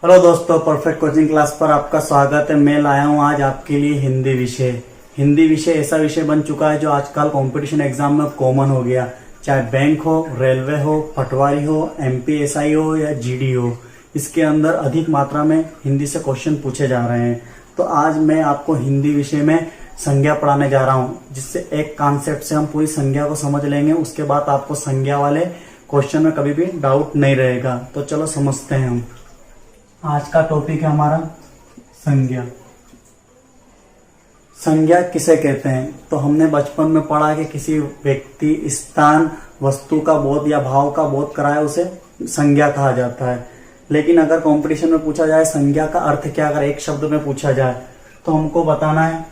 Hello दोस्तों, perfect coaching class पर आपका स्वागत है। मैं लाया हूँ आज आपके लिए हिंदी विषय। हिंदी विषय ऐसा विषय बन चुका है जो आजकल कंपटीशन एग्जाम में कॉमन हो गया। चाहे बैंक हो, रेलवे हो, पटवारी हो, एमपीएसआई हो या जीडी हो, इसके अंदर अधिक मात्रा में हिंदी से क्वेश्चन पूछे जा रहे हैं। तो आज मैं आपको हिंदी विषय में संज्ञा पढ़ाने जा रहा हूँ, जिससे एक कॉन्सेप्ट से हम पूरी संज्ञा को समझ लेंगे। उसके बाद आपको संज्ञा वाले क्वेश्चन में कभी भी डाउट नहीं रहेगा। तो चलो समझते हैं हम। आज का टॉपिक है हमारा संज्ञा। संज्ञा किसे कहते हैं? तो हमने बचपन में पढ़ा कि किसी व्यक्ति, स्थान, वस्तु का बोध या भाव का बोध कराए उसे संज्ञा कहा जाता है। लेकिन अगर कंपटीशन में पूछा जाए संज्ञा का अर्थ क्या, अगर एक शब्द में पूछा जाए तो हमको बताना है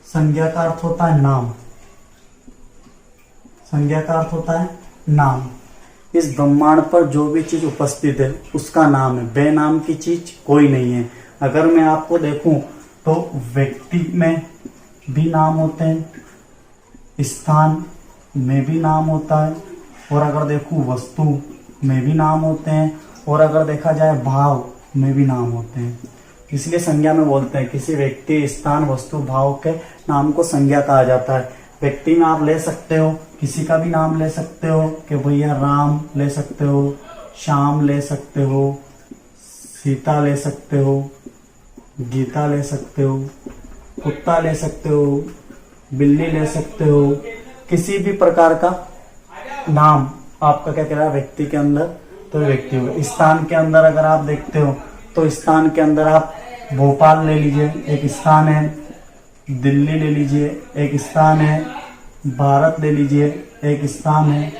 संज्ञा का अर्थ होता है नाम। संज्ञा का अर्थ होता है नाम। इस ब्रह्मांड पर जो भी चीज उपस्थित है उसका नाम है। बेनाम की चीज कोई नहीं है। अगर मैं आपको देखूं तो व्यक्ति में भी नाम होते हैं, स्थान में भी नाम होता है, और अगर देखूं वस्तु में भी नाम होते हैं, और अगर देखा जाए भाव में भी नाम होते हैं। इसलिए संज्ञा में बोलते हैं किसी व्यक्ति, स्थान, वस्तु, भाव के नाम को संज्ञा कहा जाता है। व्यक्ति में आप ले सकते हो, किसी का भी नाम ले सकते हो कि भैया राम ले सकते हो, श्याम ले सकते हो, सीता ले सकते हो, गीता ले सकते हो, कुत्ता ले सकते हो, बिल्ली ले सकते हो। किसी भी प्रकार का नाम आपका क्या कह रहा है व्यक्ति के अंदर, तो व्यक्ति होगा। स्थान के अंदर अगर आप देखते हो तो स्थान के अंदर आप भोपाल ले लीजिए, एक स्थान है। दिल्ली ले लीजिए, एक स्थान है। भारत ले लीजिए, एक स्थान है।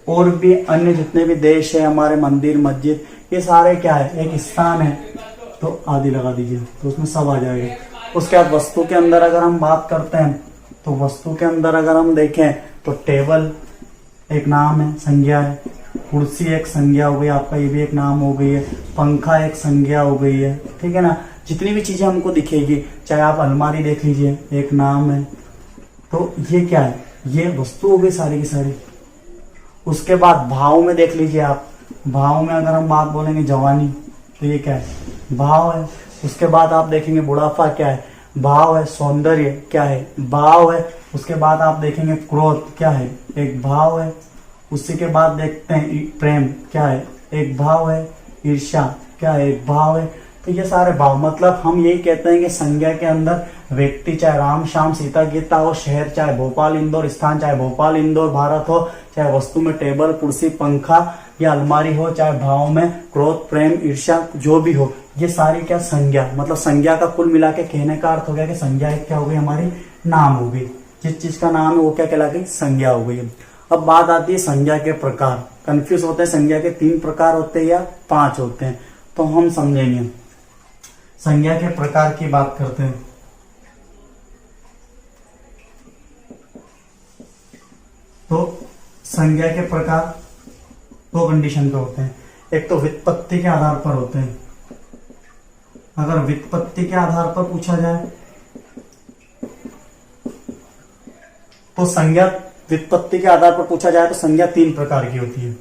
और भी अन्य जितने भी देश है, हमारे मंदिर, मस्जिद, ये सारे क्या है, एक स्थान है। तो आदि लगा दीजिए तो उसमें सब आ जाएगा। उसके बाद वस्तु के अंदर अगर हम बात करते हैं तो वस्तु के अंदर अगर हम देखें तो टेबल एक नाम है, संज्ञा है। कुर्सी एक संज्ञा हो गई आपका, ये भी एक नाम हो गई है। पंखा एक संज्ञा हो गई है, ठीक है ना। जितनी भी चीजें हमको दिखेगी, चाहे आप अलमारी देख लीजिए, एक नाम है। तो ये क्या है, ये वस्तु हो गई सारी की सारी। उसके बाद भाव में देख लीजिए आप। भाव में अगर हम बात बोलेंगे जवानी, तो ये क्या है, भाव है। उसके बाद आप देखेंगे बुढ़ापा, क्या है, भाव है। सौंदर्य क्या है, भाव है। उसके बाद आप देखेंगे क्रोध, क्या है, एक भाव है। उसी के बाद देखते हैं प्रेम, क्या है, एक भाव है। ईर्ष्या क्या है, एक भाव है। तो ये सारे भाव, मतलब हम यही कहते हैं कि संज्ञा के अंदर व्यक्ति चाहे राम, श्याम, सीता, गीता हो, शहर चाहे भोपाल, इंदौर, स्थान चाहे भोपाल, इंदौर, भारत हो, चाहे वस्तु में टेबल, कुर्सी, पंखा या अलमारी हो, चाहे भाव में क्रोध, प्रेम, ईर्ष्या, जो भी हो, ये सारी क्या संज्ञा। मतलब संज्ञा का कुल मिला के कहने का अर्थ हो गया कि संज्ञा एक क्या हो गई, हमारी नाम हो गई। जिस चीज का नाम है वो क्या कहला गई, संज्ञा हो गई। अब बात आती है संज्ञा के प्रकार। कंफ्यूज होते हैं, संज्ञा के 3 प्रकार होते हैं या 5 होते हैं, तो हम समझेंगे। संज्ञा के प्रकार की बात करते हैं तो संज्ञा के प्रकार 2 कंडीशन पे होते हैं। एक तो व्युत्पत्ति के आधार पर होते हैं। अगर व्युत्पत्ति के आधार पर पूछा जाए तो संज्ञा, व्युत्पत्ति के आधार पर पूछा जाए तो संज्ञा 3 प्रकार की होती है,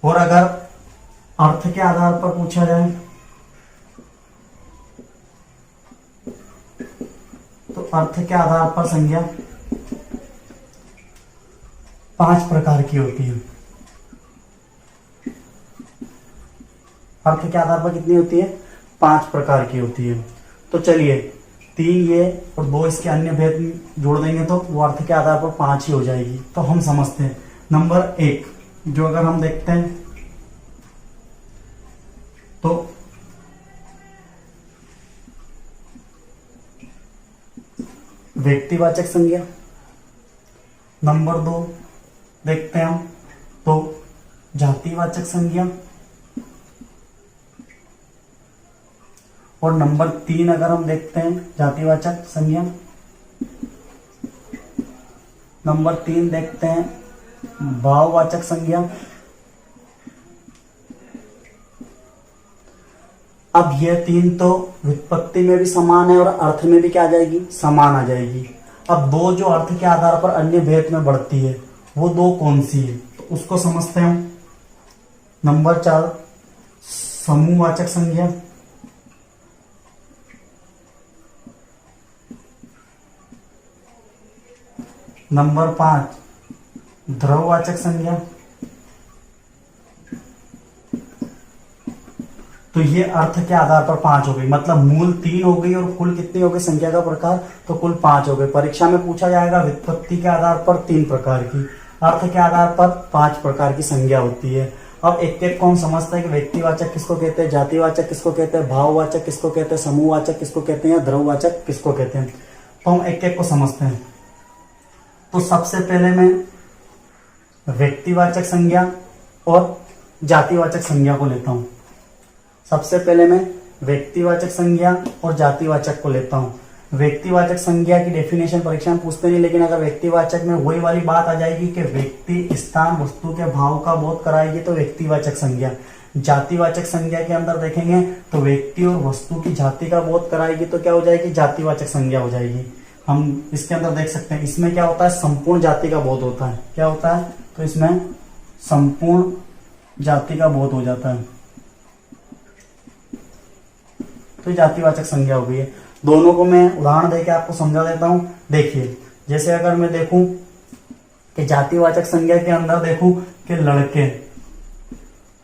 और अगर अर्थ के आधार पर पूछा जाए तो अर्थ के आधार पर संज्ञा 5 प्रकार की होती है। अर्थ के आधार पर कितनी होती है, 5 प्रकार की होती है। तो चलिए 3 ये और 2 इसके अन्य भेद जोड़ देंगे तो वो अर्थ के आधार पर 5 ही हो जाएगी। तो हम समझते हैं। नंबर 1 जो अगर हम देखते हैं तो व्यक्तिवाचक संज्ञा। नंबर 2 देखते हैं हम तो जातिवाचक संज्ञा, और नंबर 3 अगर हम देखते हैं जातिवाचक संज्ञा, नंबर 3 देखते हैं भाववाचक संज्ञा। अब ये तीन तो व्युत्पत्ति में भी समान है और अर्थ में भी क्या आ जाएगी, समान आ जाएगी। अब दो जो अर्थ के आधार पर अन्य भेद में बढ़ती है वो दो कौन सी है, तो उसको समझते हैं। नंबर 4 समूहवाचक संज्ञा, नंबर 5 ध्रुववाचक संज्ञा। तो ये अर्थ के आधार पर 5 हो गई, मतलब मूल 3 हो गई और कुल कितनी हो गई संख्या का प्रकार, तो कुल 5 हो गए। परीक्षा में पूछा जाएगा व्युत्पत्ति के आधार पर 3 प्रकार की, अर्थ के आधार पर 5 प्रकार की संज्ञा होती है। अब एक एक कौन समझता है कि व्यक्तिवाचक किसको कहते हैं, जातिवाचक किसको कहते हैं, भाववाचक किसको कहते हैं, समूहवाचक किसको कहते हैं, या ध्रुववाचक किसको कहते हैं, तो हम एक एक को समझते हैं। तो सबसे पहले मैं व्यक्तिवाचक संज्ञा और जातिवाचक संज्ञा को लेता हूं। सबसे पहले मैं व्यक्तिवाचक संज्ञा और जातिवाचक को लेता हूं। व्यक्तिवाचक संज्ञा की डेफिनेशन परीक्षा में पूछते नहीं, लेकिन अगर व्यक्तिवाचक में वही वाली बात आ जाएगी कि व्यक्ति स्थान वस्तु के भाव का बोध कराएगी तो व्यक्तिवाचक संज्ञा। जातिवाचक संज्ञा के अंदर देखेंगे तो व्यक्ति और वस्तु की जाति का बोध कराएगी तो क्या हो जाएगी, जातिवाचक संज्ञा हो जाएगी। हम इसके अंदर देख सकते हैं, इसमें क्या होता है, संपूर्ण जाति का बोध होता है। क्या होता है, तो इसमें संपूर्ण जाति का बोध हो जाता है, तो जातिवाचक संज्ञा हो गई है। दोनों को मैं उदाहरण देके आपको समझा देता हूं। देखिए, जैसे अगर मैं देखूं कि जातिवाचक संज्ञा के अंदर देखूं कि लड़के,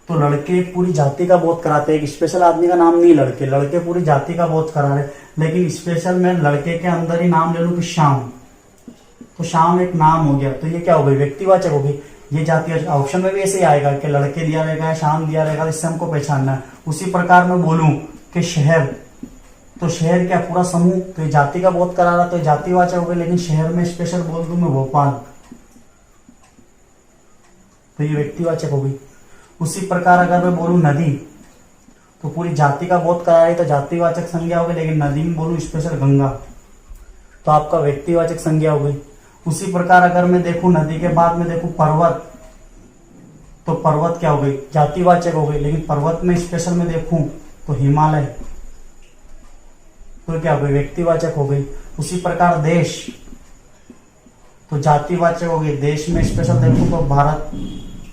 तो लड़के पूरी जाति का बोध कराते हैं। एक स्पेशल आदमी का नाम नहीं, लड़के लड़के पूरी जाति का बोध करा रहे। लेकिन स्पेशल में लड़के के अंदर ही नाम ले लूं कि श्याम, तो श्याम एक नाम हो गया, तो ये क्या हो गई, व्यक्तिवाचक हो गई। ये जातिवाचक ऑप्शन में भी ऐसे ही आएगा कि लड़के दिया रहेगा, श्याम दिया रहेगा, इससे हमको पहचानना है। उसी प्रकार मैं बोलूं कि शहर, तो शहर क्या पूरा समूह, तो ये जाति का बोध करा रहा, तो जातिवाचक हो गई। लेकिन शहर में स्पेशल बोल दूं मैं भोपाल, तो ये व्यक्तिवाचक हो गई। उसी प्रकार अगर मैं बोलूं नदी, तो पूरी जाति का बोध करा रही, तो जातिवाचक संज्ञा हो गई। लेकिन नदी में बोलूं स्पेशल गंगा, तो आपका व्यक्तिवाचक संज्ञा हो गई। उसी प्रकार अगर मैं देखूं नदी के बाद में देखूं पर्वत, तो पर्वत क्या हो गई, जातिवाचक हो गई। लेकिन पर्वत में स्पेशल में देखूं तो हिमालय, तो क्या हो गई, व्यक्तिवाचक हो गई। उसी प्रकार देश, तो जातिवाचक हो गई। देश में स्पेशल देखूं तो भारत,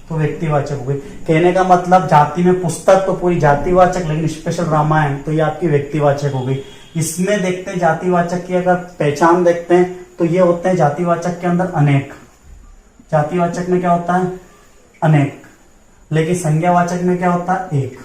तो व्यक्तिवाचक हो गई। कहने का मतलब जाति में पुस्तक तो पूरी जातिवाचक, लेकिन स्पेशल रामायण तो ये आपकी व्यक्तिवाचक हो गई। इसमें देखते हैं जातिवाचक की अगर पहचान देखते हैं तो ये होते हैं जातिवाचक के अंदर अनेक, जातिवाचक में क्या होता है, अनेक। लेकिन संज्ञावाचक में क्या होता है, एक।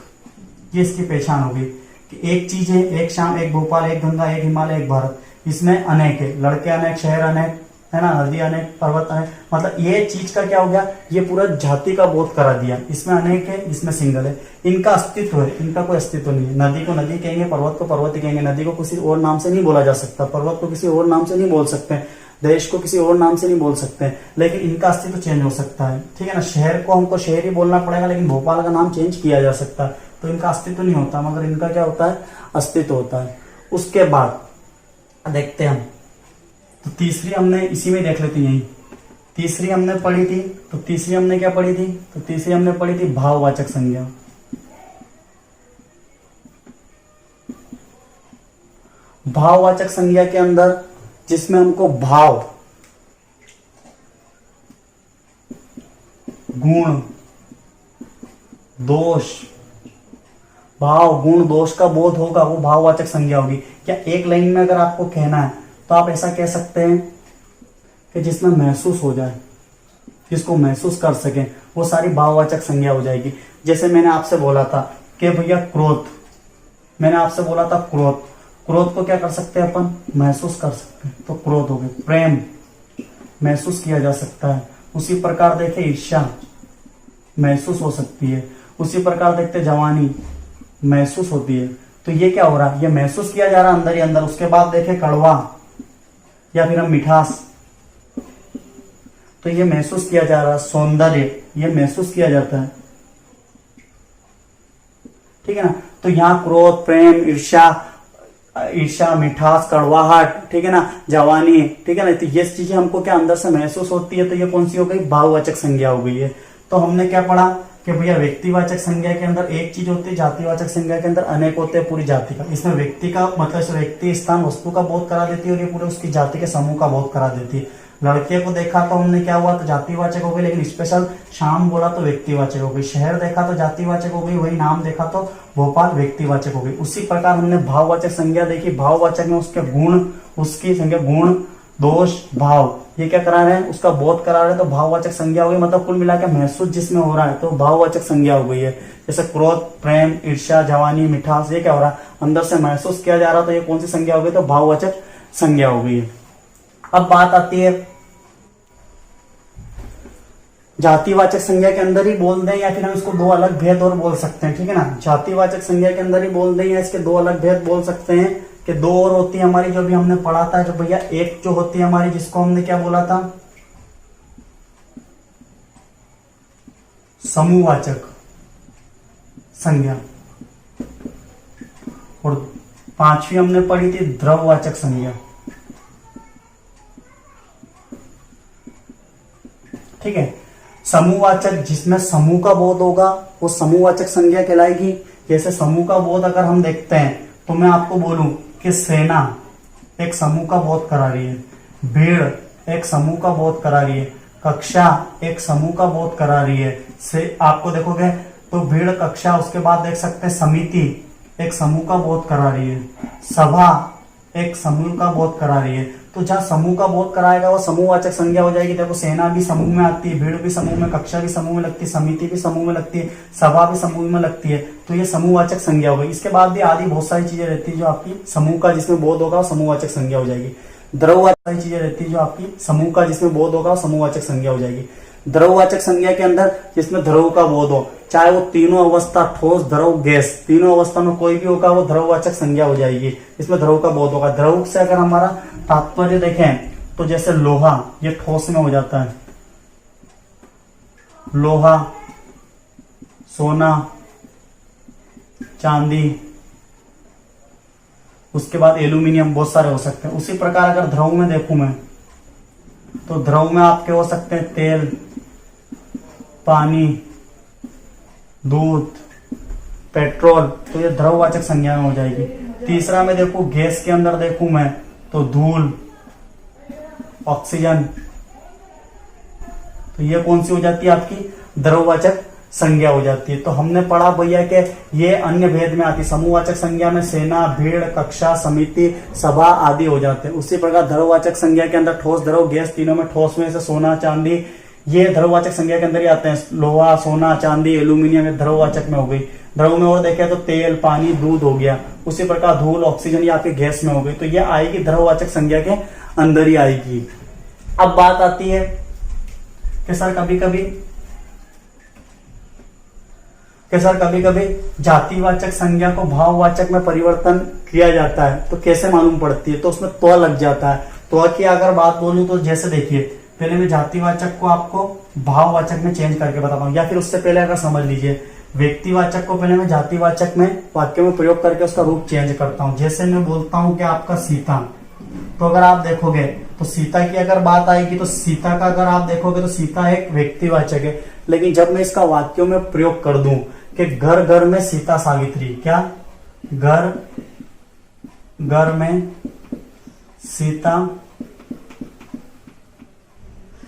ये इसकी पहचान होगी कि एक चीज है, एक शाम, एक भोपाल, एक गंगा, एक हिमालय, एक भारत। इसमें अनेक है, लड़के अनेक, शहर अनेक, है ना, नदी अनेक, पर्वत अनेक। मतलब ये चीज का क्या हो गया, ये पूरा जाति का बोध करा दिया। इसमें अनेक है, इसमें सिंगल है। इनका अस्तित्व है, इनका कोई अस्तित्व नहीं है। नदी को नदी कहेंगे, पर्वत को पर्वत कहेंगे। नदी को किसी और नाम से नहीं बोला जा सकता, पर्वत को किसी और नाम से नहीं बोल सकते, देश को किसी और नाम से नहीं बोल सकते, लेकिन इनका अस्तित्व चेंज हो सकता है। ठीक है ना, शहर को हमको शहर ही बोलना पड़ेगा, लेकिन भोपाल का नाम चेंज किया जा सकता है, तो इनका अस्तित्व नहीं होता, मगर इनका क्या होता है, अस्तित्व होता है। उसके बाद देखते हैं हम, तो तीसरी हमने इसी में देख लेते हैं। तीसरी हमने पढ़ी थी, तो तीसरी हमने क्या पढ़ी थी, तो तीसरी हमने पढ़ी थी भाववाचक संज्ञा। भाववाचक संज्ञा के अंदर जिसमें हमको भाव, गुण, दोष, भाव गुण दोष का बोध होगा, वो भाववाचक संज्ञा होगी। क्या एक लाइन में अगर आपको कहना है तो आप ऐसा कह सकते हैं कि जिसमें महसूस हो जाए, जिसको महसूस कर सके, वो सारी भाववाचक संज्ञा हो जाएगी। जैसे मैंने आपसे बोला था कि भैया क्रोध, मैंने आपसे बोला था क्रोध, क्रोध को क्या कर सकते हैं अपन, महसूस कर सकते हैं, तो क्रोध हो गए। प्रेम महसूस किया जा सकता है। उसी प्रकार देखे ईर्ष्या महसूस हो सकती है। उसी प्रकार देखते जवानी महसूस होती है। तो ये क्या हो रहा है, ये महसूस किया जा रहा है अंदर ही अंदर। उसके बाद देखे कड़वा या फिर हम मिठास, तो ये महसूस किया जा रहा है। सौंदर्य ये महसूस किया जाता है, ठीक है ना। तो यहाँ क्रोध, प्रेम, ईर्ष्या, मिठास, कड़वाहट, ठीक है ना, जवानी, ठीक है ना, तो ये चीजें हमको क्या अंदर से महसूस होती है, तो ये कौन सी हो गई, भाववाचक संज्ञा हो गई है। तो तो हमने क्या पढ़ा कि भैया व्यक्तिवाचक संज्ञा के अंदर एक चीज होती है, जातिवाचक संज्ञा के अंदर अनेक होते हैं पूरी जाति का। इसमें व्यक्ति का मतलब व्यक्ति, स्थान, वस्तु का बोध करा देती है और ये पूरे उसकी जाति के समूह का बोध करा देती है। लड़के को देखा तो हमने क्या हुआ, तो जातिवाचक हो गई, लेकिन स्पेशल शाम बोला तो व्यक्तिवाचक हो गई। शहर देखा तो जातिवाचक हो गई, वही नाम देखा तो भोपाल व्यक्तिवाचक हो गई। उसी प्रकार हमने भाववाचक संज्ञा देखी। भाववाचक में उसके गुण, उसकी संज्ञा, गुण, दोष, भाव, ये क्या करा रहे हैं, उसका बोध करा रहे हैं, तो भाववाचक संज्ञा हो गई। मतलब कुल मिलाकर महसूस जिसमें हो रहा है तो भाववाचक संज्ञा हो गई है। जैसे क्रोध, प्रेम, ईर्ष्या, जवानी, मिठास, ये क्या हो रहा है, अंदर से महसूस किया जा रहा, तो ये कौन सी संज्ञा हो गई, तो भाववाचक संज्ञा हो गई है। अब बात आती है जातिवाचक संज्ञा के अंदर ही बोल दें या फिर हम इसको दो अलग भेद और बोल सकते हैं, ठीक है ना। जातिवाचक संज्ञा के अंदर ही बोल दें या इसके दो अलग भेद बोल सकते हैं कि दो और होती है हमारी, जो भी हमने पढ़ा था जो भैया। एक जो होती है हमारी, जिसको हमने क्या बोला था, समूहवाचक संज्ञा, और पांचवी हमने पढ़ी थी द्रव्यवाचक संज्ञा, ठीक है। समूहवाचक जिसमें समूह का बोध होगा वो समूहवाचक संज्ञा कहलाएगी। जैसे समूह का बोध अगर हम देखते हैं तो मैं आपको बोलूं कि सेना एक समूह का बोध करा रही है, भीड़ एक समूह का बोध करा रही है, कक्षा एक समूह का बोध करा रही है। से आपको देखोगे तो भीड़, कक्षा, उसके बाद देख सकते हैं समिति एक समूह का बोध करा रही है, सभा एक समूह का बोध करा रही है। तो जहां समूह का बोध कराएगा वो समूहवाचक संज्ञा हो जाएगी। देखो सेना भी समूह में आती है, भीड़ भी समूह में, कक्षा भी समूह में लगती है, समिति भी समूह में लगती है, सभा भी समूह में लगती है, तो ये समूहवाचक संज्ञा हो गई। इसके बाद भी आदि बहुत सारी चीजें रहती है जो आपकी समूह का जिसमें बोध होगा वो समूहवाचक संज्ञा हो जाएगी। द्रव्यवाचक चीजें रहती है जो आपकी समूह का जिसमें बोध होगा वो समूहवाचक संज्ञा हो जाएगी। द्रव्यवाचक संज्ञा के अंदर जिसमें द्रव का बोध हो, चाहे वो तीनों अवस्था, ठोस, द्रव, गैस, तीनों अवस्था में कोई भी होगा वो द्रव्यवाचक संज्ञा हो जाएगी। इसमें द्रव का बोध होगा। द्रव से अगर हमारा तात्पर्य देखें तो जैसे लोहा, ये ठोस में हो जाता है, लोहा, सोना, चांदी, उसके बाद एल्यूमिनियम, बहुत सारे हो सकते हैं। उसी प्रकार अगर द्रव में देखूं मैं तो द्रव में आपके हो सकते हैं तेल, पानी, दूध, पेट्रोल, तो ये द्रववाचक संज्ञा में हो जाएगी। तीसरा में देखूं गैस के अंदर देखूं मैं तो धूल, ऑक्सीजन, तो ये कौन सी हो जाती है आपकी द्रववाचक संज्ञा हो जाती है। तो हमने पढ़ा भैया कि ये अन्य भेद में आती है। समूहवाचक संज्ञा में सेना, भीड़, कक्षा, समिति, सभा आदि हो जाते हैं। उसी प्रकार द्रववाचक संज्ञा के अंदर ठोस, द्रव, गैस, तीनों में ठोस में से सोना, चांदी, ये द्रववाचक संज्ञा के अंदर ही आते हैं। लोहा, सोना, चांदी, एल्यूमिनियम द्रववाचक में हो गई। द्रव में और देखें तो तेल, पानी, दूध हो गया। उसी प्रकार धूल, ऑक्सीजन ये आपके गैस में हो गई। तो ये आएगी द्रववाचक संज्ञा के अंदर ही आएगी। अब बात आती है कि सर कभी कभी जातिवाचक संज्ञा को भाववाचक में परिवर्तन किया जाता है, तो कैसे मालूम पड़ती है, तो उसमें त्व लग जाता है। त्व की अगर बात बोलूं तो जैसे देखिए, पहले मैं जातिवाचक को आपको भाववाचक में चेंज करके बताता हूं, या फिर उससे पहले अगर समझ लीजिए व्यक्तिवाचक को पहले मैं जातिवाचक में वाक्य में प्रयोग करके उसका रूप चेंज करता हूं। जैसे मैं बोलता हूं कि आपका सीता, तो अगर आप देखोगे तो सीता की अगर बात आएगी तो सीता का अगर आप देखोगे तो सीता एक व्यक्तिवाचक है। लेकिन जब मैं इसका वाक्यों में प्रयोग कर दूं कि घर घर में सीता सावित्री, क्या घर घर में सीता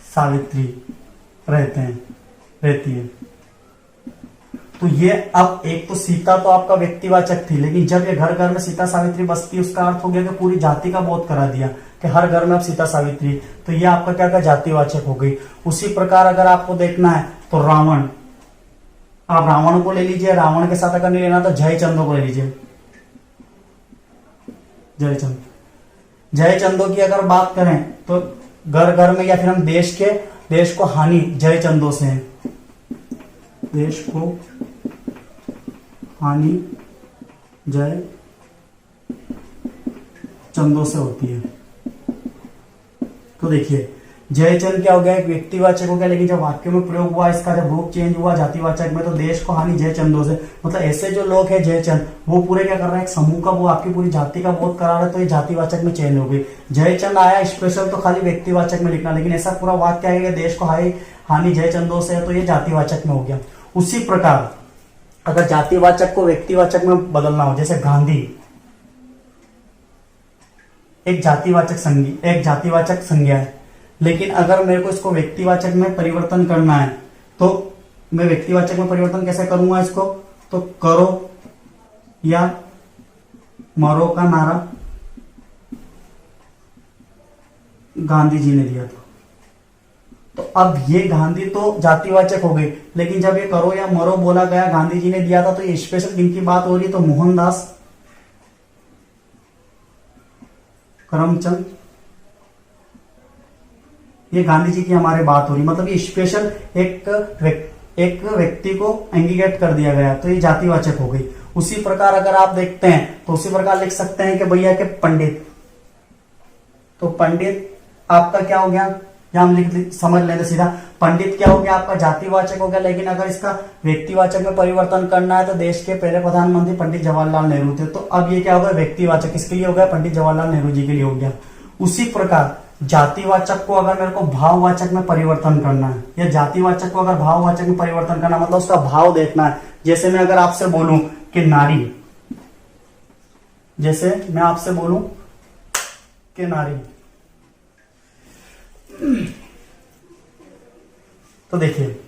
सावित्री रहती है, तो ये अब एक तो सीता तो आपका व्यक्तिवाचक थी, लेकिन जब ये घर घर में सीता सावित्री बसती, उसका अर्थ हो गया कि पूरी जाति का बोध करा दिया कि हर घर में अब सीता सावित्री, तो ये आपका क्या जातिवाचक हो गई। उसी प्रकार अगर आपको देखना है तो रावण, आप रावण को ले लीजिए, रावण के साथ अगर नहीं लेना तो जयचंदो को ले लीजिए। जयचंदो की अगर बात करें तो घर घर में, या फिर हम देश को हानि जयचंदो से है, देश को हानि जय चंदों से होती है। तो देखिए जयचंद क्या हो गया, एक व्यक्तिवाचक हो गया, लेकिन जब वाक्य में प्रयोग हुआ, इसका जब रूप चेंज हुआ जातिवाचक में, तो देश को हानि जयचंदों से, मतलब ऐसे जो लोग हैं जयचंद, वो पूरे क्या कर रहे हैं, एक समूह का, वो आपकी पूरी जाति का बोध करा रहे हैं, तो ये जातिवाचक में चेंज हो गई। जयचंद आया स्पेशल तो खाली व्यक्तिवाचक में लिखना, लेकिन ऐसा पूरा वाक्य आएगा देश को हानि जयचंदों से, तो ये जातिवाचक में हो गया। उसी प्रकार अगर जातिवाचक को व्यक्तिवाचक में बदलना हो, जैसे गांधी एक जातिवाचक संज्ञा है, लेकिन अगर मेरे को इसको व्यक्तिवाचक में परिवर्तन करना है, तो मैं व्यक्तिवाचक में परिवर्तन कैसे करूंगा इसको, तो करो या मरो का नारा गांधी जी ने दिया था। तो अब ये गांधी तो जातिवाचक हो गई, लेकिन जब ये करो या मरो बोला गया, गांधी जी ने दिया था, तो ये स्पेशल किनकी बात हो रही है, तो मोहनदास करमचंद, ये गांधी जी की हमारे बात हो रही, मतलब ये स्पेशल एक व्यक्ति को इंडिकेट कर दिया गया, तो ये जातिवाचक हो गई। उसी प्रकार अगर आप देखते हैं तो उसी प्रकार लिख सकते हैं कि भैया के पंडित, तो पंडित आपका क्या हो गया, यहां हम समझ लेते सीधा, पंडित क्या हो गया आपका जातिवाचक हो गया, लेकिन अगर इसका व्यक्तिवाचक में परिवर्तन करना है, तो देश के पहले प्रधानमंत्री पंडित जवाहरलाल नेहरू थे, तो अब ये क्या होगा, व्यक्तिवाचक किसके लिए हो गया, पंडित जवाहरलाल नेहरू जी के लिए हो गया। उसी प्रकार जातिवाचक को अगर मेरे को भाववाचक में परिवर्तन करना है, या जातिवाचक को अगर भाववाचक में परिवर्तन करना, मतलब उसका भाव देखना है। जैसे मैं अगर आपसे बोलूं कि नारी, जैसे मैं आपसे बोलूं कि नारी, तो देखिए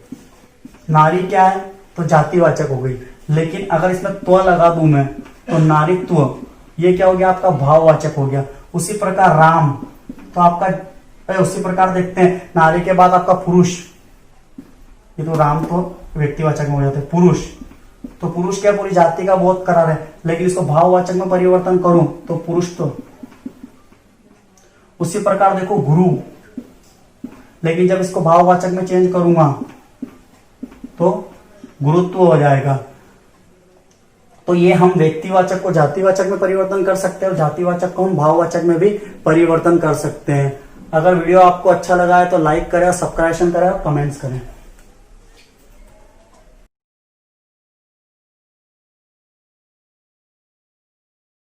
नारी क्या है, तो जातिवाचक हो गई, लेकिन अगर इसमें त्व लगा दूं मैं, तो नारीत्व, ये क्या हो गया आपका भाववाचक हो गया। उसी प्रकार राम, तो आपका उसी प्रकार देखते हैं, नारी के बाद आपका पुरुष, ये तो राम तो व्यक्तिवाचक में हो जाते हैं, पुरुष, तो पुरुष क्या पूरी जाति का बोध करा रहे, लेकिन इसको भाववाचक में परिवर्तन करूं तो पुरुष तो। उसी प्रकार देखो गुरु, लेकिन जब इसको भाववाचक में चेंज करूंगा तो गुरुत्व हो जाएगा। तो ये हम व्यक्तिवाचक को जातिवाचक में परिवर्तन कर सकते हैं, और जातिवाचक को हम भाववाचक में भी परिवर्तन कर सकते हैं। अगर वीडियो आपको अच्छा लगा है तो लाइक करें, सब्सक्राइब करें और कमेंट्स करें।